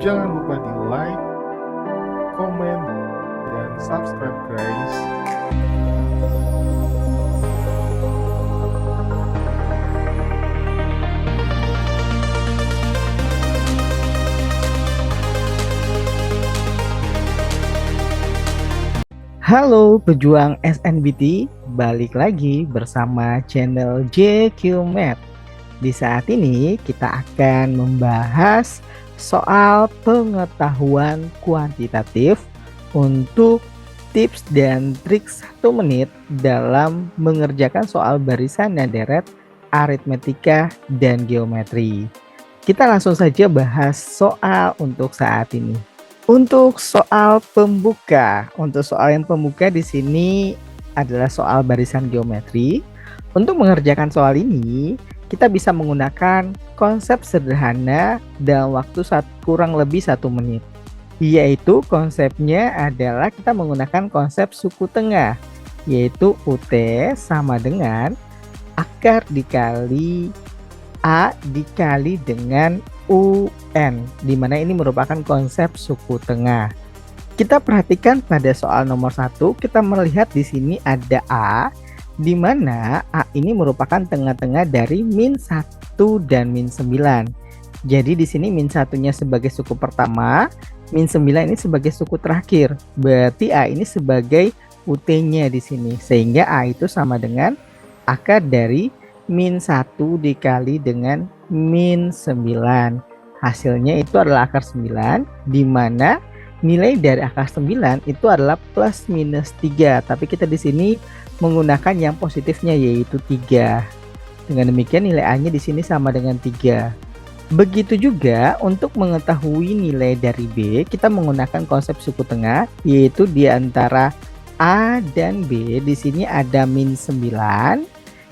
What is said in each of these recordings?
Jangan lupa di like, komen, dan subscribe guys. Halo pejuang SNBT, balik lagi bersama channel JQ Math. Di saat ini kita akan membahas soal pengetahuan kuantitatif untuk tips dan trik 1 menit dalam mengerjakan soal barisan dan deret, aritmetika, dan geometri. Kita langsung saja bahas soal untuk saat ini. Untuk soal yang pembuka di sini adalah soal barisan geometri. Untuk mengerjakan soal ini, kita bisa menggunakan konsep sederhana dalam waktu kurang lebih 1 menit. Yaitu konsepnya adalah kita menggunakan konsep suku tengah, yaitu UT sama dengan akar dikali A dikali dengan UN, dimana ini merupakan konsep suku tengah. Kita perhatikan pada soal nomor 1, kita melihat di sini ada A, dimana A ini merupakan tengah-tengah dari -1 dan -9. Jadi di sini -1-nya sebagai suku pertama, -9 ini sebagai suku terakhir. Berarti A ini sebagai UT-nya di sini, sehingga A itu sama dengan akar dari -1 dikali dengan -9. Hasilnya itu adalah akar 9, di mana nilai dari akar 9 itu adalah plus minus 3. Tapi kita di sini menggunakan yang positifnya, yaitu 3. Dengan demikian nilai A-nya di sini sama dengan 3. Begitu juga untuk mengetahui nilai dari B, kita menggunakan konsep suku tengah, yaitu di antara A dan B di sini ada -9.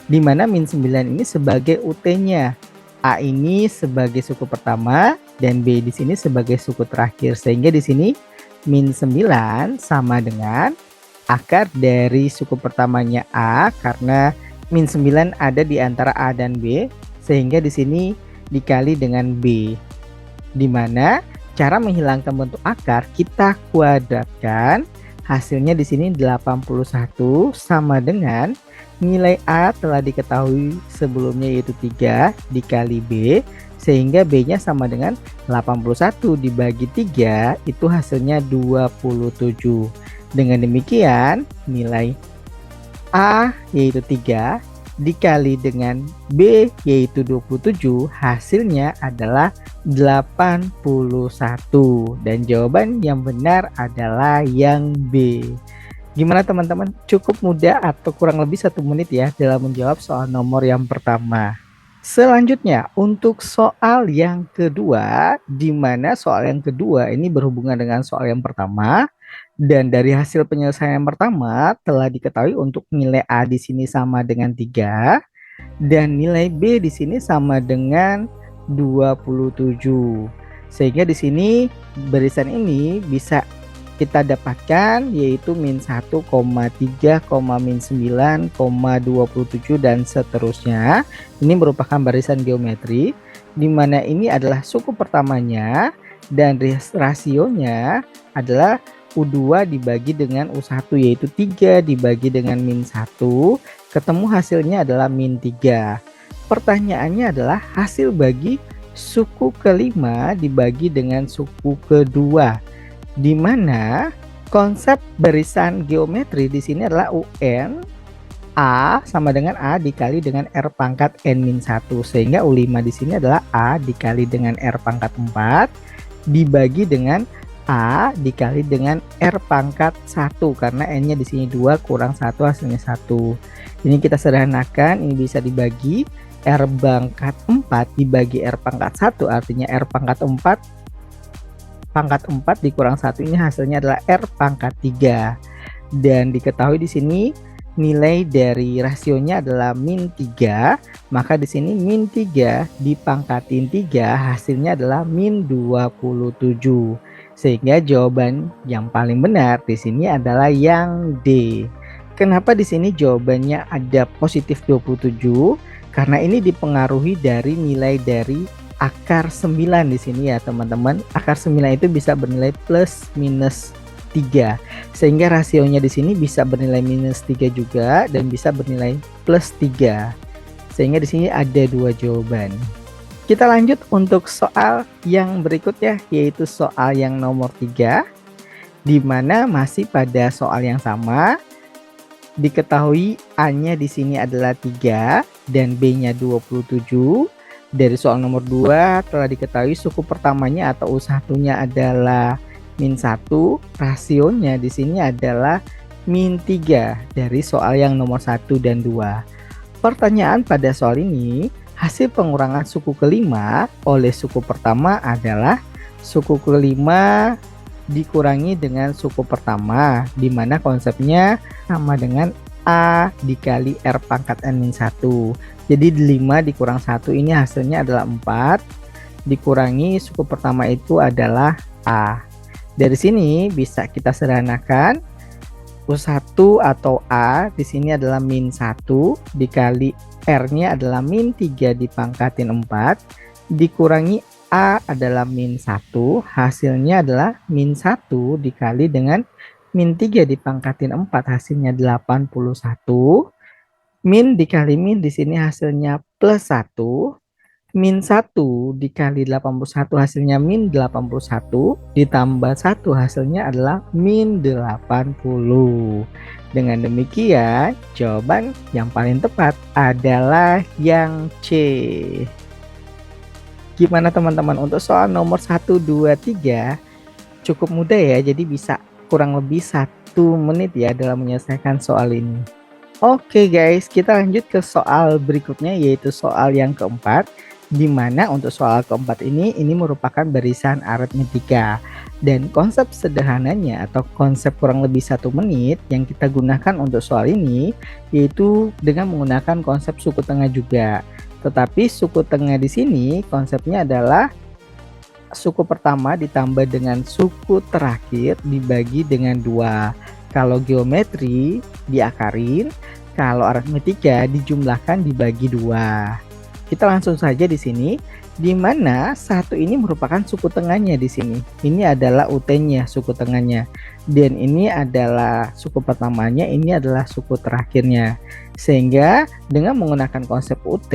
Di mana -9 ini sebagai UT-nya, A ini sebagai suku pertama dan B di sini sebagai suku terakhir, sehingga di sini -9 sama dengan akar dari suku pertamanya A, karena -9 ada di antara A dan B, sehingga di sini dikali dengan B. Di mana cara menghilangkan bentuk akar kita kuadratkan, hasilnya di sini 81 sama dengan nilai A telah diketahui sebelumnya, yaitu 3 dikali B, sehingga B-nya sama dengan 81 dibagi 3, itu hasilnya 27. Dengan demikian nilai A yaitu 3 dikali dengan B yaitu 27, hasilnya adalah 81. Dan jawaban yang benar adalah yang B. Gimana teman-teman? Cukup mudah atau kurang lebih 1 menit ya dalam menjawab soal nomor yang pertama. Selanjutnya untuk soal yang kedua, di mana soal yang kedua ini berhubungan dengan soal yang pertama, dan dari hasil penyelesaian yang pertama telah diketahui untuk nilai A di sini sama dengan 3 dan nilai B di sini sama dengan 27. Sehingga di sini barisan ini bisa kita dapatkan yaitu -1, 3, -9, 27 dan seterusnya. Ini merupakan barisan geometri, di mana ini adalah suku pertamanya dan rasionya adalah U2 dibagi dengan U1, yaitu 3 dibagi dengan -1, ketemu hasilnya adalah -3. Pertanyaannya adalah hasil bagi suku kelima dibagi dengan suku kedua, di mana konsep barisan geometri di sini adalah UN A sama dengan A dikali dengan R pangkat N-1, sehingga U5 di sini adalah A dikali dengan R pangkat 4 dibagi dengan A dikali dengan R pangkat 1, karena N-nya di sini 2 kurang 1 hasilnya 1. Ini kita sederhanakan, ini bisa dibagi R pangkat 4 dibagi R pangkat 1, artinya R pangkat 4 dikurang 1, ini hasilnya adalah R pangkat 3. Dan diketahui di sini nilai dari rasionya adalah -3, maka di sini -3 dipangkatin 3 hasilnya adalah -27. Sehingga jawaban yang paling benar di sini adalah yang D. Kenapa di sini jawabannya ada positif 27? Karena ini dipengaruhi dari nilai dari akar 9 di sini ya teman-teman. Akar 9 itu bisa bernilai plus minus 3. Sehingga rasionya di sini bisa bernilai minus 3 juga dan bisa bernilai plus 3. Sehingga di sini ada dua jawaban. Kita lanjut untuk soal yang berikutnya, yaitu soal yang nomor 3, di mana masih pada soal yang sama. Diketahui A-nya di sini adalah 3 dan B-nya 27. Dari soal nomor 2 telah diketahui suku pertamanya atau U1-nya adalah min 1, rasionya di sini adalah min 3 dari soal yang nomor 1 dan 2. Pertanyaan pada soal ini, hasil pengurangan suku kelima oleh suku pertama adalah suku kelima dikurangi dengan suku pertama, di mana konsepnya sama dengan A dikali R pangkat N-1. Jadi 5 dikurang 1 ini hasilnya adalah 4, dikurangi suku pertama itu adalah A. Dari sini bisa kita sederhanakan, U1 atau A di sini adalah min 1 dikali R-nya adalah min 3 dipangkatin 4 dikurangi A adalah min 1, hasilnya adalah min 1 dikali dengan min 3 dipangkatin 4 hasilnya 81. Min dikali min di sini hasilnya plus 1. Min 1 dikali 81 hasilnya min 81, ditambah 1 hasilnya adalah min 80. Dengan demikian, jawaban yang paling tepat adalah yang C. Gimana teman-teman untuk soal nomor 1, 2, 3? Cukup mudah ya, jadi bisa kurang lebih 1 menit ya dalam menyelesaikan soal ini. Oke guys, kita lanjut ke soal berikutnya, yaitu soal yang keempat, di mana untuk soal keempat ini merupakan barisan aritmetika, dan konsep sederhananya atau konsep kurang lebih 1 menit yang kita gunakan untuk soal ini yaitu dengan menggunakan konsep suku tengah juga. Tetapi suku tengah di sini konsepnya adalah suku pertama ditambah dengan suku terakhir dibagi dengan 2. Kalau geometri diakarin, kalau aritmetika dijumlahkan dibagi 2. Kita langsung saja di sini, di mana 1 ini merupakan suku tengahnya di sini. Ini adalah UT-nya, suku tengahnya. Dan ini adalah suku pertamanya, ini adalah suku terakhirnya. Sehingga dengan menggunakan konsep UT,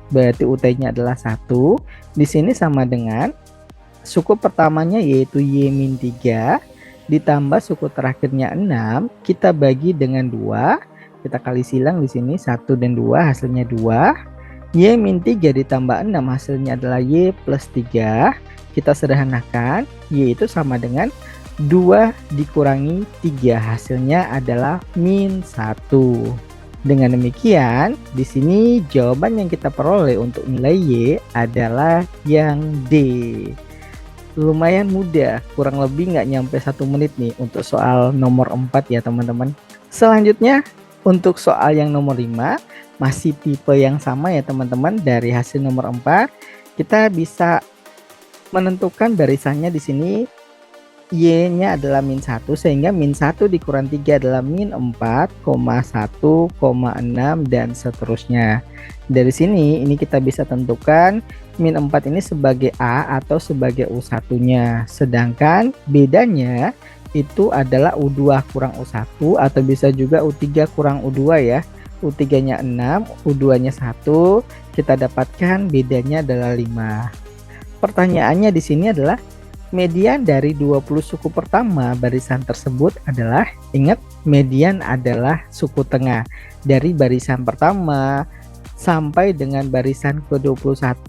berarti UT-nya adalah 1. Di sini sama dengan suku pertamanya yaitu Y-3 ditambah suku terakhirnya 6, kita bagi dengan 2. Kita kali silang di sini 1 dan 2 hasilnya 2. Y-3 ditambah 6 hasilnya adalah Y plus 3. Kita sederhanakan, Y itu sama dengan 2 dikurangi 3 hasilnya adalah min 1. Dengan demikian, di sini jawaban yang kita peroleh untuk nilai Y adalah yang D. Lumayan mudah, kurang lebih nggak nyampe 1 menit nih untuk soal nomor 4 ya teman-teman. Selanjutnya untuk soal yang nomor 5, masih tipe yang sama ya teman-teman. Dari hasil nomor 4 kita bisa menentukan barisannya di sini Y-nya adalah min 1, sehingga min 1 dikurang 3 adalah min 4, 1,6 dan seterusnya. Dari sini ini kita bisa tentukan min 4 ini sebagai A atau sebagai U1-nya. Sedangkan bedanya itu adalah U2 kurang U1 atau bisa juga U3 kurang U2 ya. U3-nya 6, U2-nya 1, kita dapatkan bedanya adalah 5. Pertanyaannya di sini adalah median dari 20 suku pertama barisan tersebut adalah, ingat median adalah suku tengah dari barisan pertama sampai dengan barisan ke-21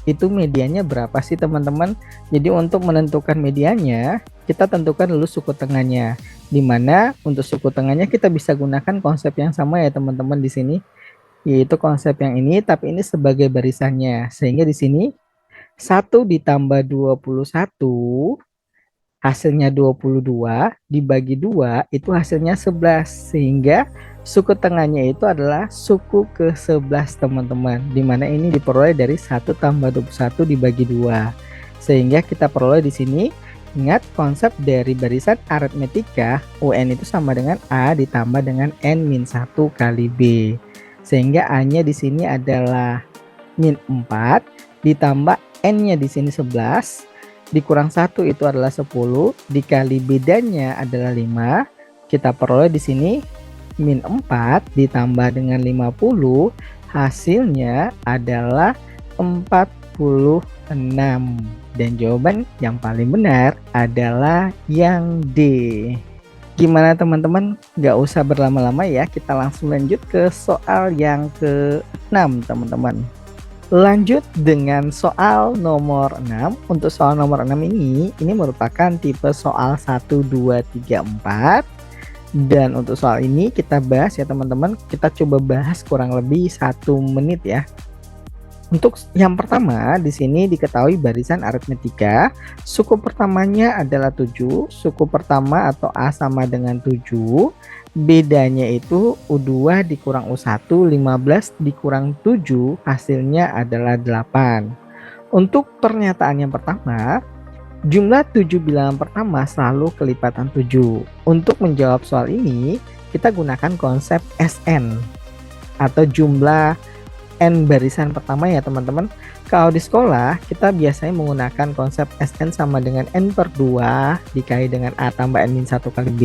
itu mediannya berapa sih teman-teman. Jadi untuk menentukan mediannya kita tentukan dulu suku tengahnya, dimana untuk suku tengahnya kita bisa gunakan konsep yang sama ya teman-teman di sini, yaitu konsep yang ini tapi ini sebagai barisannya. Sehingga di sini 1 ditambah 21 hasilnya 22 dibagi 2 itu hasilnya 11, sehingga suku tengahnya itu adalah suku ke-11 teman-teman, dimana ini diperoleh dari 1 tambah 21 dibagi 2, sehingga kita peroleh di sini. Ingat konsep dari barisan aritmetika, UN itu sama dengan A ditambah dengan N-1 kali B, sehingga A nya di sini adalah min 4 ditambah N-nya di sini 11, dikurang 1 itu adalah 10, dikali bedanya adalah 5. Kita peroleh di sini min 4 ditambah dengan 50, hasilnya adalah 46. Dan jawaban yang paling benar adalah yang D. Gimana teman-teman? Nggak usah berlama-lama ya, kita langsung lanjut ke soal yang ke-6 teman-teman. Lanjut dengan soal nomor 6. Untuk soal nomor 6 ini merupakan tipe soal 1, 2, 3, 4. Dan untuk soal ini kita bahas ya teman-teman. Kita coba bahas kurang lebih 1 menit ya. Untuk yang pertama di sini diketahui barisan aritmetika. Suku pertamanya adalah 7. Suku pertama atau A sama dengan 7. Bedanya itu U2 dikurang U1, 15 dikurang 7, hasilnya adalah 8. Untuk pernyataan yang pertama, jumlah 7 bilangan pertama selalu kelipatan 7. Untuk menjawab soal ini, kita gunakan konsep SN atau jumlah N barisan pertama ya teman-teman. Kalau di sekolah, kita biasanya menggunakan konsep SN sama dengan N per 2 dikali dengan A tambah N-1 kali B.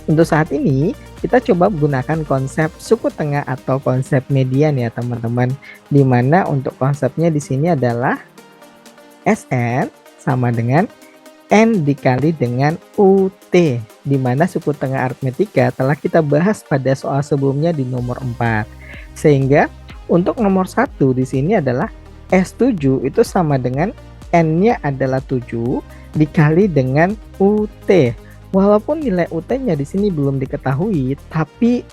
Untuk saat ini kita coba gunakan konsep suku tengah atau konsep median ya teman-teman. Dimana untuk konsepnya di sini adalah SN sama dengan N dikali dengan UT. Dimana suku tengah aritmetika telah kita bahas pada soal sebelumnya di nomor 4. Sehingga untuk nomor 1 di sini adalah S7 itu sama dengan N-nya adalah 7 dikali dengan UT. Walaupun nilai UT-nya di sini belum diketahui, tapi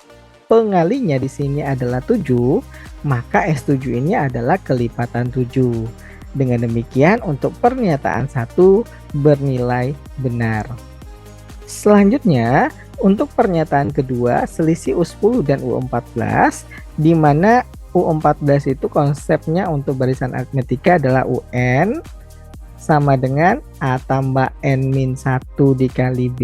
pengalinya di sini adalah 7, maka S7 ini adalah kelipatan 7. Dengan demikian untuk pernyataan 1 bernilai benar. Selanjutnya, untuk pernyataan kedua, selisih U10 dan U14, di mana U14 itu konsepnya untuk barisan aritmetika adalah UN sama dengan A tambah N-1 dikali B,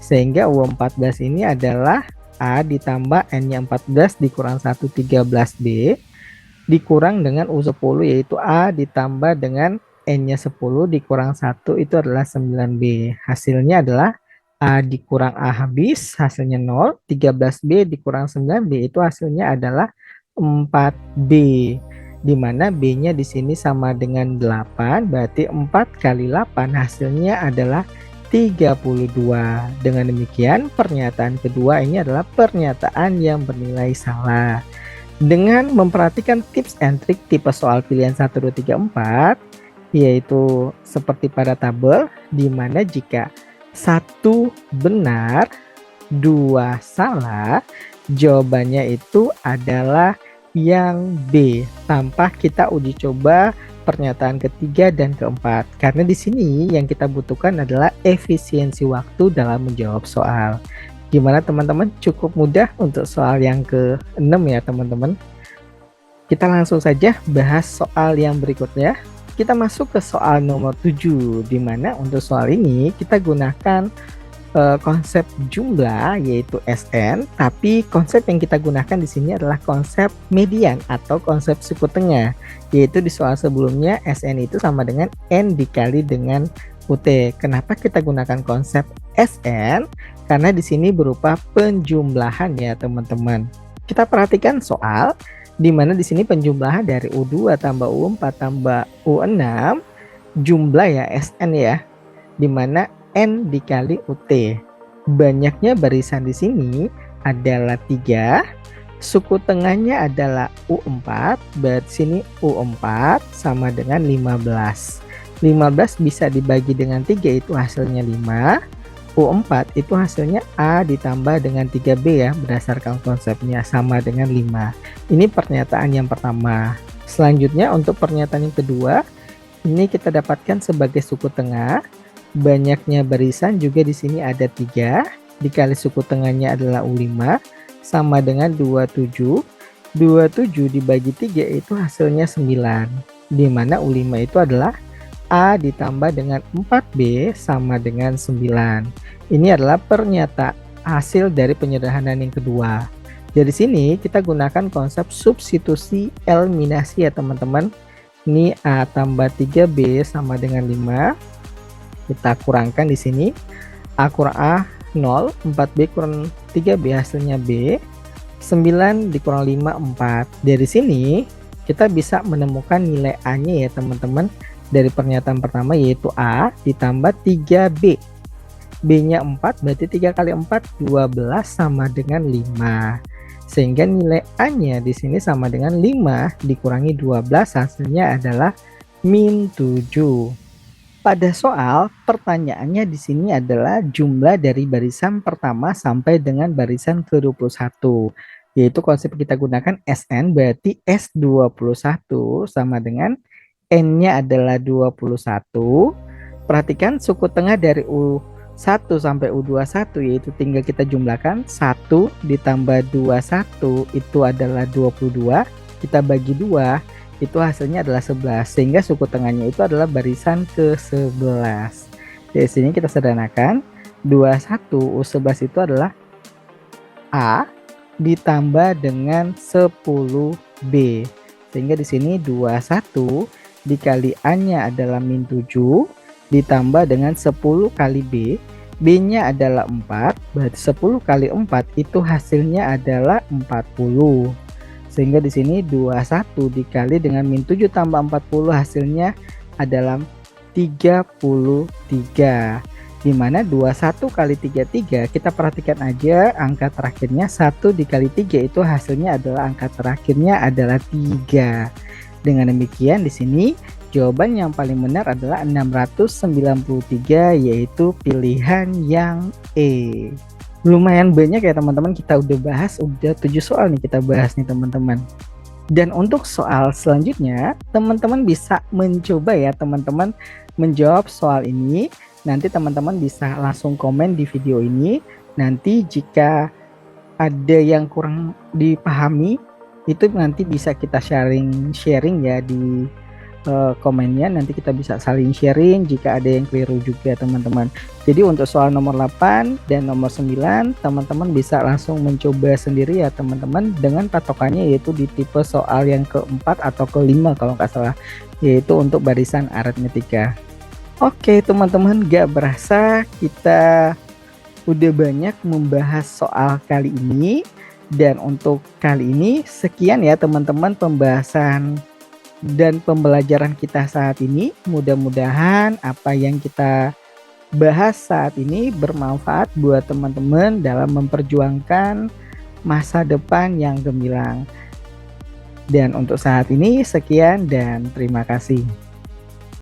sehingga U14 ini adalah A ditambah N-nya 14 dikurang 1 13B dikurang dengan U10 yaitu A ditambah dengan N-nya 10 dikurang 1 itu adalah 9B. Hasilnya adalah A dikurang A habis, hasilnya 0, 13B dikurang 9B itu hasilnya adalah 4B. Di mana B-nya di sini sama dengan 8, berarti 4 kali 8 hasilnya adalah 32. Dengan demikian pernyataan kedua ini adalah pernyataan yang bernilai salah. Dengan memperhatikan tips and trik tipe soal pilihan 1, 2, 3, 4, yaitu seperti pada tabel, di mana jika 1 benar, 2 salah, jawabannya itu adalah yang B tanpa kita uji coba pernyataan ketiga dan keempat. Karena di sini yang kita butuhkan adalah efisiensi waktu dalam menjawab soal. Gimana teman-teman? Cukup mudah untuk soal yang ke-6 ya teman-teman. Kita langsung saja bahas soal yang berikutnya. Kita masuk ke soal nomor 7, di mana untuk soal ini kita gunakan konsep jumlah yaitu SN, tapi konsep yang kita gunakan di sini adalah konsep median atau konsep suku tengah, yaitu di soal sebelumnya SN itu sama dengan N dikali dengan UT. Kenapa kita gunakan konsep SN? Karena di sini berupa penjumlahan ya teman-teman. Kita perhatikan soal di mana di sini penjumlahan dari U2 tambah U4 tambah U6 jumlah ya SN ya, di mana N dikali UT. Banyaknya barisan di sini adalah 3. Suku tengahnya adalah U4. Berarti sini U4 sama dengan 15. 15 bisa dibagi dengan 3 itu hasilnya 5. U4 itu hasilnya A ditambah dengan 3B ya, berdasarkan konsepnya sama dengan 5. Ini pernyataan yang pertama. Selanjutnya untuk pernyataan yang kedua, ini kita dapatkan sebagai suku tengah. Banyaknya barisan juga di sini ada 3 dikali suku tengahnya adalah U5 sama dengan 27. 27 dibagi 3 itu hasilnya 9, di mana U5 itu adalah A ditambah dengan 4B sama dengan 9. Ini adalah pernyataan hasil dari penyederhanaan yang kedua. Dari sini kita gunakan konsep substitusi eliminasi ya teman-teman. Ini A tambah 3B sama dengan 5. Kita kurangkan di sini. A kurang A 0, 4B kurang 3B hasilnya B. 9 dikurang 5, 4. Dari sini kita bisa menemukan nilai A-nya ya teman-teman. Dari pernyataan pertama yaitu A ditambah 3B. B-nya 4, berarti 3 kali 4, 12 sama dengan 5. Sehingga nilai A-nya di sini sama dengan 5 dikurangi 12, hasilnya adalah min 7. Pada soal, pertanyaannya di sini adalah jumlah dari barisan pertama sampai dengan barisan ke-21. Yaitu konsep kita gunakan SN, berarti S21 sama dengan N-nya adalah 21. Perhatikan suku tengah dari U1 sampai U21, yaitu tinggal kita jumlahkan. 1 ditambah 21 itu adalah 22. Kita bagi 2. Itu hasilnya adalah 11, sehingga suku tengahnya itu adalah barisan ke-11. Dari sini kita sederhanakan, 21 U11 itu adalah A ditambah dengan 10B. Sehingga di sini 21 dikali A-nya adalah min 7 ditambah dengan 10 kali B. B-nya adalah 4, berarti 10 kali 4 itu hasilnya adalah 40. Sehingga di sini 21 dikali dengan min 7 tambah 40 hasilnya adalah 33. Dimana 21 kali 33, kita perhatikan aja angka terakhirnya 1 dikali 3 itu hasilnya adalah angka terakhirnya adalah 3. Dengan demikian di sini jawaban yang paling benar adalah 693, yaitu pilihan yang E. Lumayan banyak ya teman-teman, kita udah bahas, udah 7 soal nih kita bahas nih teman-teman. Dan untuk soal selanjutnya, teman-teman bisa mencoba ya teman-teman menjawab soal ini. Nanti teman-teman bisa langsung komen di video ini. Nanti jika ada yang kurang dipahami, itu nanti bisa kita sharing ya di komennya. Nanti kita bisa saling sharing jika ada yang keliru juga teman-teman. Jadi untuk soal nomor 8 dan nomor 9 teman-teman bisa langsung mencoba sendiri ya teman-teman, dengan patokannya yaitu di tipe soal yang keempat atau kelima kalau nggak salah, yaitu untuk barisan aritmetika. Oke teman-teman, gak berasa kita udah banyak membahas soal kali ini. Dan untuk kali ini sekian ya teman-teman pembahasan dan pembelajaran kita saat ini. Mudah-mudahan apa yang kita bahas saat ini bermanfaat buat teman-teman dalam memperjuangkan masa depan yang gemilang. Dan untuk saat ini sekian dan terima kasih.